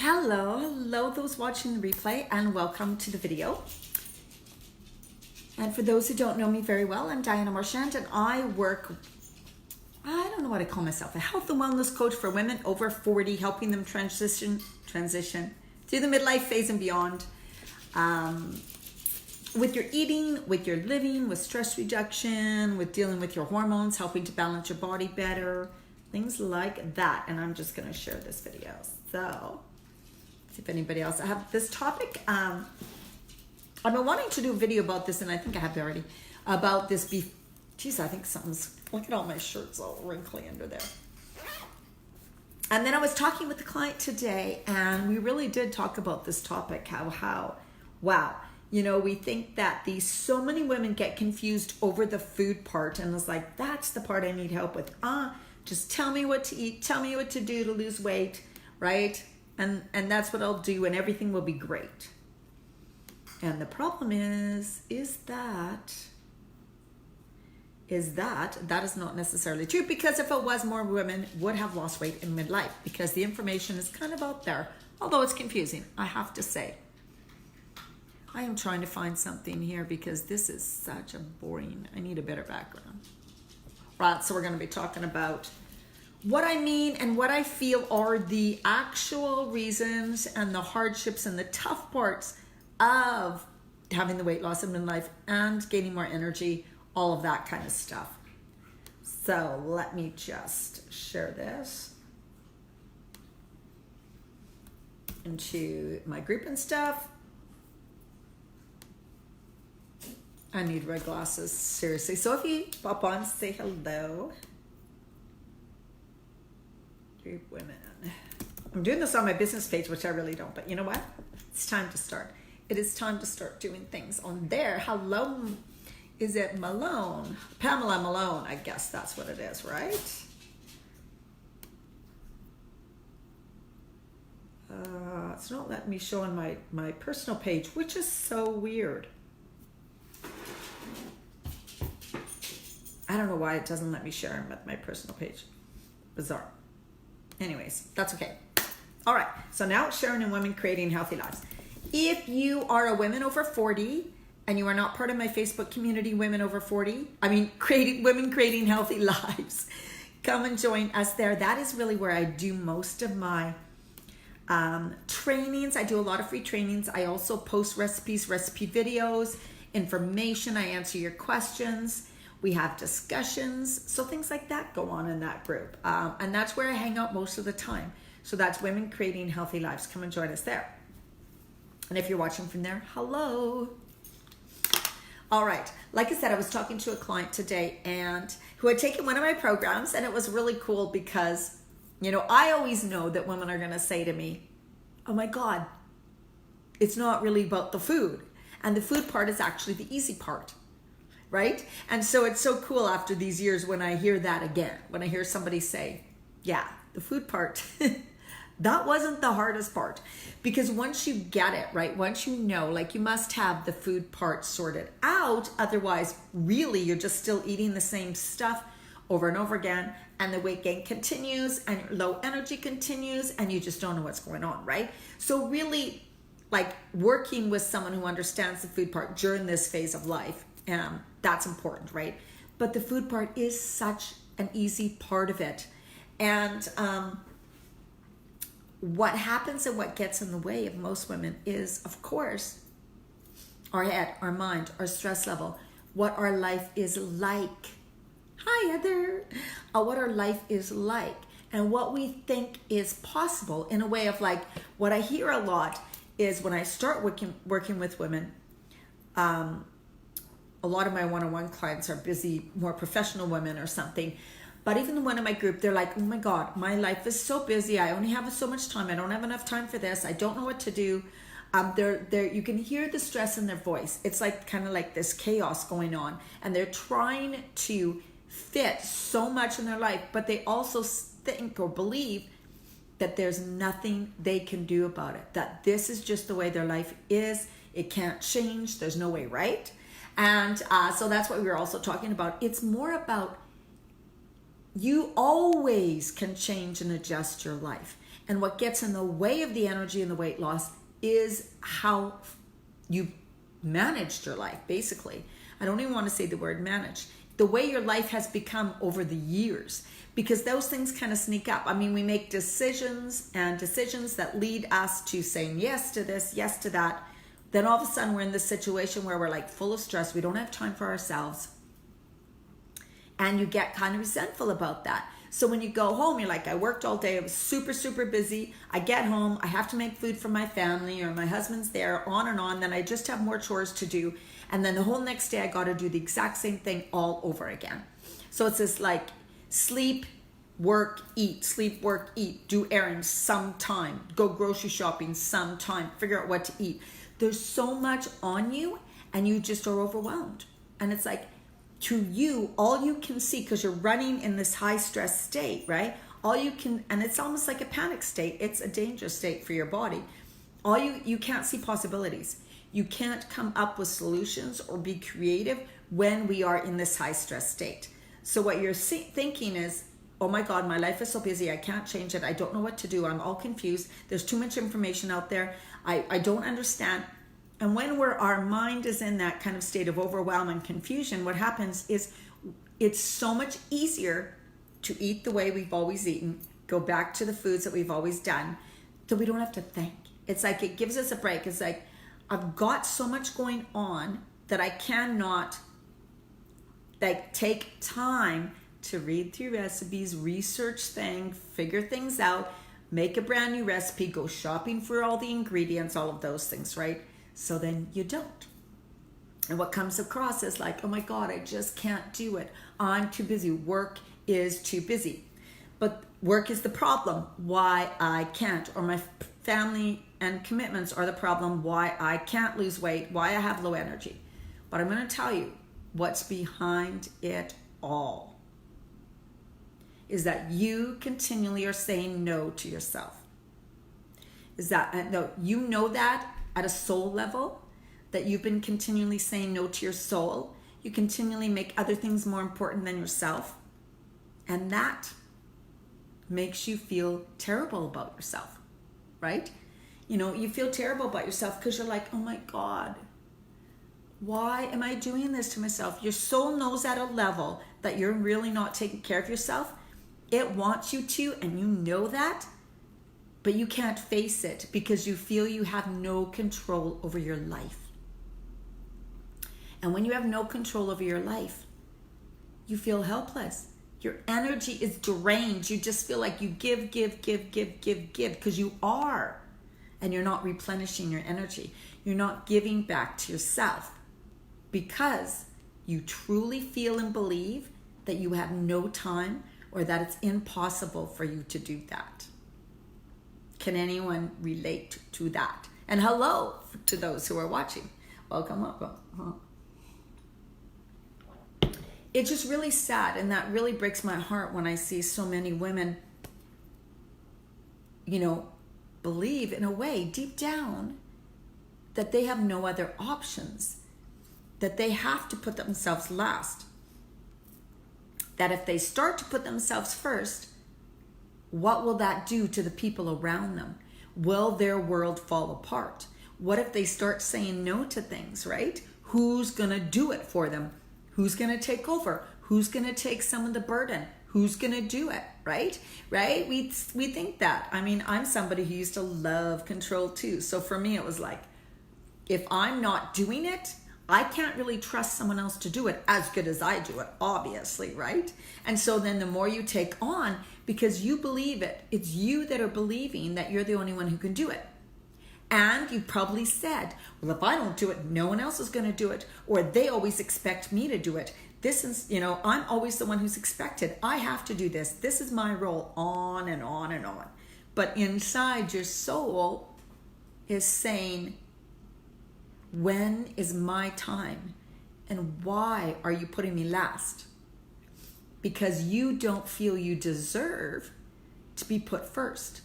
Hello those watching the replay, and welcome to the video. And for those who don't know me very well, I'm Diana Marchand, and I don't know what I call myself, a health and wellness coach for women over 40, helping them transition through the midlife phase and beyond, with your eating, with your living, with stress reduction, with dealing with your hormones, helping to balance your body better, things like that. And I'm just going to share this video. So, see if anybody else. I have this topic. I've been wanting to do a video about this, and I think I have already, about this beef. Geez, I think something's, look at all my shirts all wrinkly under there. And then I was talking with the client today, and we really did talk about this topic, wow, you know, we think that so many women get confused over the food part, and it's like, that's the part I need help with. Just tell me what to eat, tell me what to do to lose weight, right? And that's what I'll do, and everything will be great. And the problem is that is not necessarily true, because if it was, more women would have lost weight in midlife, because the information is kind of out there, although it's confusing, I have to say. I am trying to find something here because this is such a boring, I need a better background. Right, so we're going to be talking about what I mean and what I feel are the actual reasons and the hardships and the tough parts of having the weight loss in midlife and gaining more energy, all of that kind of stuff. So let me just share this into my group and stuff. I need red glasses, seriously. So if you pop on, say hello. Group women. I'm doing this on my business page, which I really don't, but you know what? It's time to start. It is time to start doing things on there. Hello, is it Malone? Pamela Malone, I guess that's what it is, right? It's not letting me show on my personal page, which is so weird. I don't know why it doesn't let me share them with my personal page. Bizarre. Anyways, that's okay. All right, so now sharing in women creating healthy lives. If you are a woman over 40 and you are not part of my Facebook community, women over 40, women creating healthy lives, come and join us there. That is really where I do most of my trainings. I do a lot of free trainings. I also post recipes, recipe videos, information. I answer your questions. We have discussions. So things like that go on in that group. And that's where I hang out most of the time. So that's Women Creating Healthy Lives. Come and join us there. And if you're watching from there, hello. All right. Like I said, I was talking to a client today and who had taken one of my programs, and it was really cool because, you know, I always know that women are going to say to me, oh my God, it's not really about the food. And the food part is actually the easy part. Right? And so it's so cool after these years when I hear that again, when I hear somebody say, yeah, the food part, that wasn't the hardest part. Because once you get it, right? Once you know, like, you must have the food part sorted out. Otherwise, really, you're just still eating the same stuff over and over again. And the weight gain continues and your low energy continues and you just don't know what's going on, right? So really, like, working with someone who understands the food part during this phase of life, that's important, right? But the food part is such an easy part of it. And what happens and what gets in the way of most women is, of course, our head, our mind, our stress level, what our life is like. Hi, Heather. What our life is like and what we think is possible, in a way of, like, what I hear a lot is when I start working with women, a lot of my one-on-one clients are busy, more professional women or something. But even the one in my group, they're like, oh my God, my life is so busy. I only have so much time. I don't have enough time for this. I don't know what to do. You can hear the stress in their voice. It's like kind of like this chaos going on. And they're trying to fit so much in their life, but they also think or believe that there's nothing they can do about it. That this is just the way their life is. It can't change. There's no way, right? And so that's what we were also talking about. It's more about you always can change and adjust your life. And what gets in the way of the energy and the weight loss is how you managed your life, basically. I don't even want to say the word manage. The way your life has become over the years, because those things kind of sneak up. I mean, we make decisions that lead us to saying yes to this, yes to that. Then all of a sudden we're in this situation where we're like full of stress. We don't have time for ourselves. And you get kind of resentful about that. So when you go home, you're like, I worked all day. I was super, super busy. I get home. I have to make food for my family, or my husband's there, on and on. Then I just have more chores to do. And then the whole next day, I got to do the exact same thing all over again. So it's this like sleep, work, eat, sleep, work, eat, do errands sometime, go grocery shopping sometime, figure out what to eat. There's so much on you and you just are overwhelmed. And it's like, to you, all you can see, because you're running in this high stress state, right? All you can, and it's almost like a panic state. It's a dangerous state for your body. You can't see possibilities. You can't come up with solutions or be creative when we are in this high stress state. So what you're thinking is, oh my God, my life is so busy. I can't change it. I don't know what to do. I'm all confused. There's too much information out there. I don't understand. And when our mind is in that kind of state of overwhelm and confusion, what happens is it's so much easier to eat the way we've always eaten, go back to the foods that we've always done, that we don't have to think. It's like it gives us a break. It's like, I've got so much going on that I cannot like take time to read through recipes, research things, figure things out, make a brand new recipe, go shopping for all the ingredients, all of those things, right? So then you don't. And what comes across is like, oh my God, I just can't do it. I'm too busy. Work is too busy. But work is the problem why I can't. Or my family and commitments are the problem why I can't lose weight, why I have low energy. But I'm going to tell you what's behind it all is that you continually are saying no to yourself. Is that, no, you know that at a soul level, that you've been continually saying no to your soul. You continually make other things more important than yourself. And that makes you feel terrible about yourself, right? You know, you feel terrible about yourself because you're like, oh my God, why am I doing this to myself? Your soul knows at a level that you're really not taking care of yourself. It wants you to, and you know that, but you can't face it because you feel you have no control over your life. And when you have no control over your life, you feel helpless. Your energy is drained. You just feel like you give, because you are. And you're not replenishing your energy. You're not giving back to yourself because you truly feel and believe that you have no time or that it's impossible for you to do that. Can anyone relate to that? And hello to those who are watching. Welcome. It's just really sad, and that really breaks my heart when I see so many women, you know, believe in a way deep down that they have no other options, that they have to put themselves last, that if they start to put themselves first, what will that do to the people around them? Will their world fall apart? What if they start saying no to things, right? Who's going to do it for them? Who's going to take over? Who's going to take some of the burden? Who's going to do it, right? Right? We think that. I mean, I'm somebody who used to love control too. So for me, it was like, if I'm not doing it, I can't really trust someone else to do it as good as I do it, obviously, right? And so then the more you take on, because you believe it, it's you that are believing that you're the only one who can do it. And you probably said, well, if I don't do it, no one else is going to do it. Or they always expect me to do it. This is, you know, I'm always the one who's expected. I have to do this. This is my role, on and on and on. But inside, your soul is saying, when is my time? And why are you putting me last? Because you don't feel you deserve to be put first.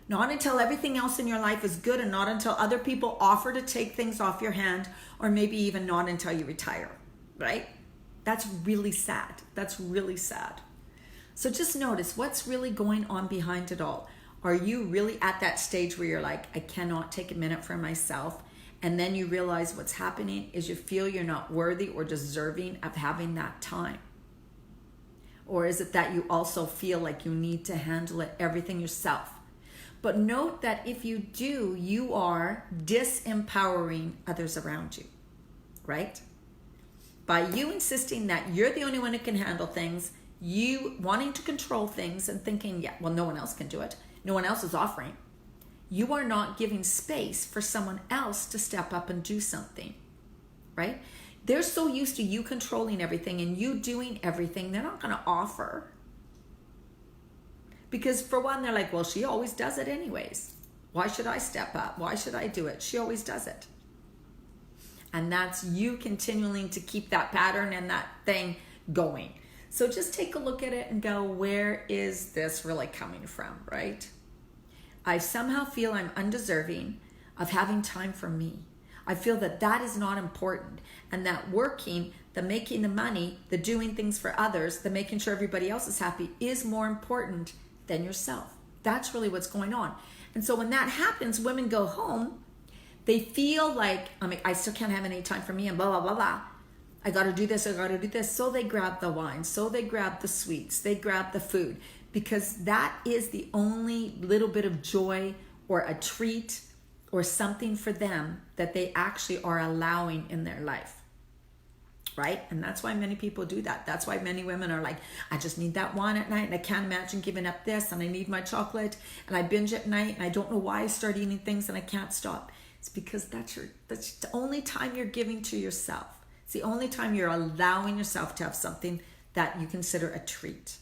Not until everything else in your life is good, and not until other people offer to take things off your hand, or maybe even not until you retire, right? That's really sad. That's really sad. So just notice what's really going on behind it all. Are you really at that stage where you're like, I cannot take a minute for myself? And then you realize what's happening is you feel you're not worthy or deserving of having that time. Or is it that you also feel like you need to handle it everything yourself? But note that if you do, you are disempowering others around you, right? By you insisting that you're the only one who can handle things, you wanting to control things and thinking, yeah, well, no one else can do it. No one else is offering. You are not giving space for someone else to step up and do something, right? They're so used to you controlling everything and you doing everything, they're not going to offer. Because for one, they're like, well, she always does it anyways. Why should I step up? Why should I do it? She always does it. And that's you continuing to keep that pattern and that thing going. So just take a look at it and go, where is this really coming from, right? I somehow feel I'm undeserving of having time for me. I feel that that is not important, and that working, the making the money, the doing things for others, the making sure everybody else is happy is more important than yourself. That's really what's going on. And so when that happens, women go home, they feel like, I still can't have any time for me and blah, blah, blah, blah. I got to do this, I got to do this. So they grab the wine, so they grab the sweets, they grab the food, because that is the only little bit of joy or a treat or something for them that they actually are allowing in their life, right? And that's why many people do that. That's why many women are like, I just need that wine at night and I can't imagine giving up this, and I need my chocolate and I binge at night and I don't know why I start eating things and I can't stop. It's because that's the only time you're giving to yourself. It's the only time you're allowing yourself to have something that you consider a treat.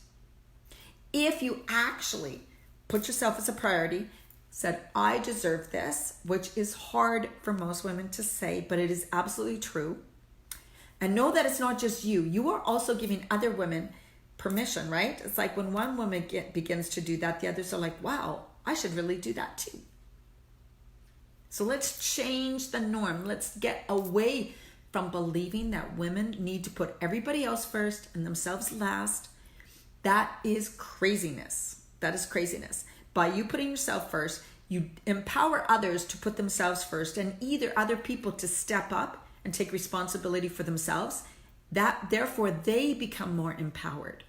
If you actually put yourself as a priority, said, I deserve this, which is hard for most women to say, but it is absolutely true. And know that it's not just you. You are also giving other women permission, right? It's like when one woman begins to do that, the others are like, wow, I should really do that too. So let's change the norm. Let's get away from believing that women need to put everybody else first and themselves last. That is craziness. That is craziness. By you putting yourself first, you empower others to put themselves first, and either other people to step up and take responsibility for themselves. That therefore they become more empowered.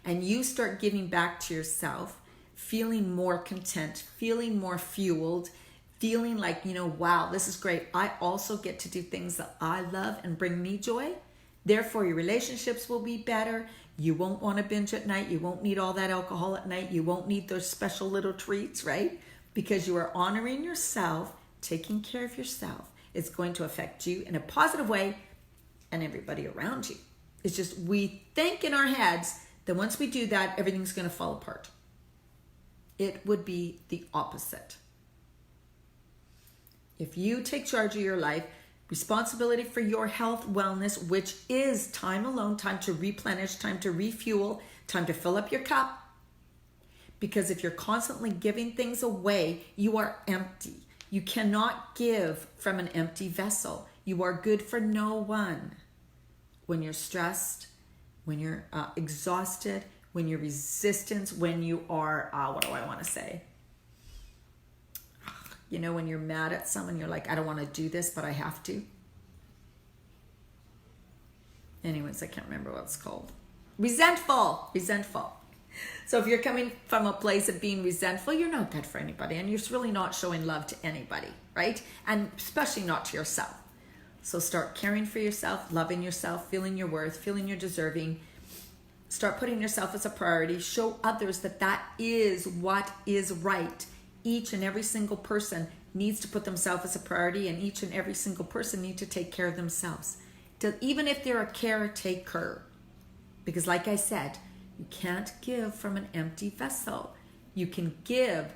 And you start giving back to yourself, feeling more content, feeling more fueled, feeling like, wow, this is great. I also get to do things that I love and bring me joy. Therefore, your relationships will be better. You won't want to binge at night. You won't need all that alcohol at night. You won't need those special little treats, right? Because you are honoring yourself, taking care of yourself. It's going to affect you in a positive way and everybody around you. It's just we think in our heads that once we do that, everything's going to fall apart. It would be the opposite. If you take charge of your life, responsibility for your health, wellness, which is time alone, time to replenish, time to refuel, time to fill up your cup. Because if you're constantly giving things away, you are empty. You cannot give from an empty vessel. You are good for no one. When you're stressed, when you're exhausted, when you're resistant, when you are, when you're mad at someone, you're like, I don't want to do this, but I have to. Anyways, I can't remember what it's called. Resentful. So if you're coming from a place of being resentful, you're not good for anybody, and you're really not showing love to anybody, right? And especially not to yourself. So start caring for yourself, loving yourself, feeling your worth, feeling you're deserving. Start putting yourself as a priority. Show others that that is what is right. Each and every single person needs to put themselves as a priority, and each and every single person needs to take care of themselves. Even if they're a caretaker. Because like I said, you can't give from an empty vessel. You can give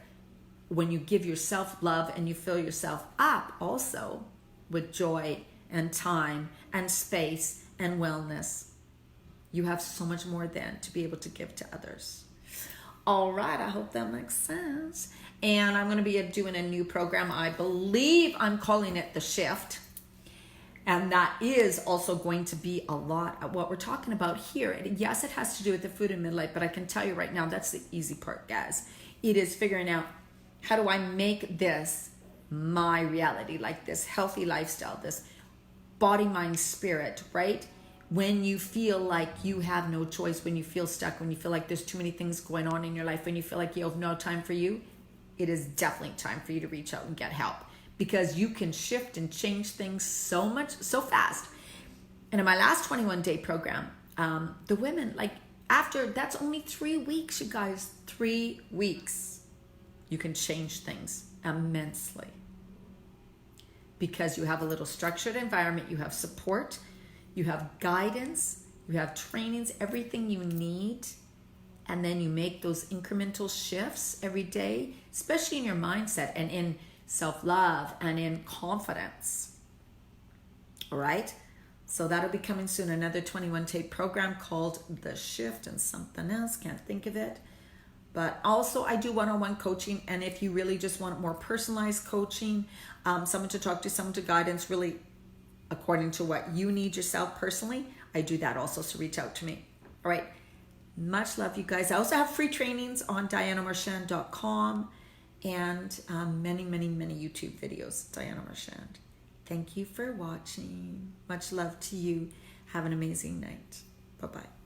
when you give yourself love and you fill yourself up also with joy and time and space and wellness. You have so much more then to be able to give to others. All right, I hope that makes sense. And I'm going to be doing a new program. I believe I'm calling it The Shift. And that is also going to be a lot of what we're talking about here. And yes, it has to do with the food in midlife, but I can tell you right now, that's the easy part, guys. It is figuring out, how do I make this my reality, like this healthy lifestyle, this body, mind, spirit, right? When you feel like you have no choice, when you feel stuck, when you feel like there's too many things going on in your life, when you feel like you have no time for you, it is definitely time for you to reach out and get help, because you can shift and change things so much, so fast. And in my last 21-day program, the women, like after, that's only 3 weeks, you guys, 3 weeks, you can change things immensely. Because you have a little structured environment, you have support, you have guidance, you have trainings, everything you need. And then you make those incremental shifts every day, especially in your mindset and in self-love and in confidence. All right? So that'll be coming soon. Another 21-day program called The Shift and something else. Can't think of it. But also I do one-on-one coaching. And if you really just want more personalized coaching, someone to talk to, someone to guidance, really according to what you need yourself personally, I do that also. So reach out to me. All right. Much love, you guys. I also have free trainings on DianaMarchand.com and many, many, many YouTube videos, Diana Marchand. Thank you for watching. Much love to you. Have an amazing night. Bye-bye.